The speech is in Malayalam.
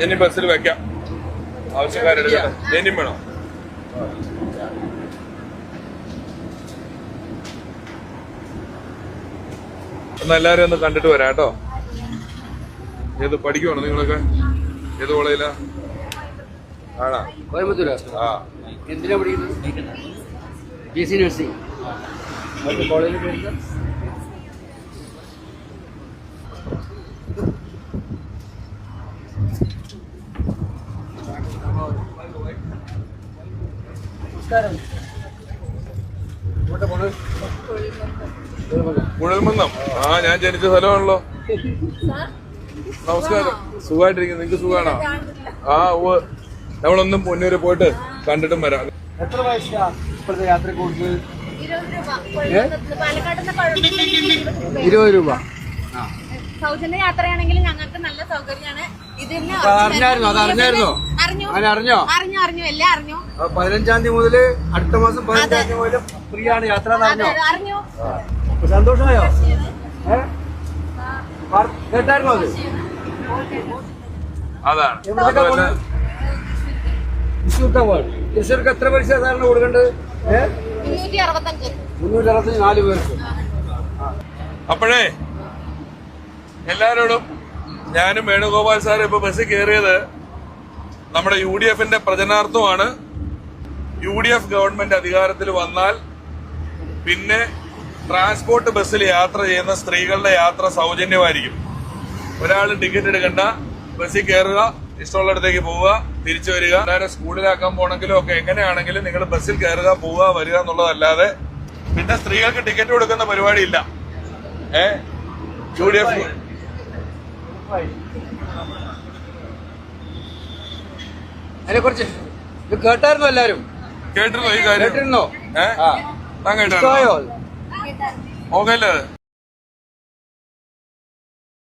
ഇനി ബസ്സിൽ വെക്കാം. ആവശ്യക്കാരെടുക്കട്ടെ. ഇനിയും വേണം. എന്നാ എല്ലാരും ഒന്ന് കണ്ടിട്ട് വരാം കേട്ടോ. ഏത് പഠിക്കുവാണോ നിങ്ങളൊക്കെ? ഏത് കോളേജിലാ? ആണോ? കോയമ്പത്തൂരാ. ആ, എന്തിനാ പഠിക്കുന്നത്? BSc nursing. കോളേജിൽ പഠിക്കുന്നത് കുഴൽമന്നം. ആ, ഞാൻ ജനിച്ച സ്ഥലമാണല്ലോ. നമസ്കാരം. സുഖമായിട്ടിരിക്കുന്നു. നിങ്ങക്ക് സുഖമാണോ? ആ, നമ്മളൊന്നും പൊന്നൂര് പോയിട്ട് കണ്ടിട്ടും വരാം. എത്ര വയസ്സാ ഇപ്പോഴത്തെ യാത്ര കൂടുതൽ? 20 രൂപ. സൗജന്യ യാത്രയാണെങ്കിൽ ഞങ്ങൾക്ക് നല്ല സൗകര്യമാണ്. ഇതിന് അറിഞ്ഞായിരുന്നോ? അത് അറിഞ്ഞായിരുന്നോ? അറിഞ്ഞോ? അറിഞ്ഞു എല്ലാം അറിഞ്ഞു. 15-ാം തീയതി മുതൽ അടുത്ത മാസം 15-ാം തീയതി മുതൽ ഫ്രീ ആണ് യാത്ര. അറിഞ്ഞു. സന്തോഷമായോ? കേട്ടായിരുന്നോ അത്? അതാണ് തൃശ്ശൂർക്ക് എത്ര പൈസ സാധാരണ കൊടുക്കേണ്ടത്? 365. 4 പേർക്ക്. അപ്പോഴേ എല്ലാരോടും ഞാനും വേണുഗോപാൽ സാറും ഇപ്പൊ ബസ്സിൽ കയറിയത് നമ്മുടെ UDFന്റെ പ്രചരണാർത്ഥമാണ്. UDF ഗവൺമെന്റ് അധികാരത്തിൽ വന്നാൽ പിന്നെ ട്രാൻസ്പോർട്ട് ബസ്സിൽ യാത്ര ചെയ്യുന്ന സ്ത്രീകളുടെ യാത്ര സൗജന്യമായിരിക്കും. ഒരാൾ ടിക്കറ്റ് എടുക്കണ്ട, ബസ്സിൽ കയറുക, ഇഷ്ടമുള്ളിടത്തേക്ക് പോവുക, തിരിച്ചു വരിക. എല്ലാവരും സ്കൂളിലാക്കാൻ പോകണമെങ്കിലും ഒക്കെ എങ്ങനെയാണെങ്കിലും നിങ്ങൾ ബസ്സിൽ കയറുക, പോവുക, വരിക എന്നുള്ളതല്ലാതെ പിന്നെ സ്ത്രീകൾക്ക് ടിക്കറ്റ് കൊടുക്കുന്ന പരിപാടിയില്ല. UDF അതിനെ കുറിച്ച് കേട്ടായിരുന്നോ? എല്ലാരും കേട്ടിരുന്നോ ഈ കാര്യം? കേട്ടിരുന്നോ? താൻ കേട്ടോ? ഓക്കെ അല്ലേ?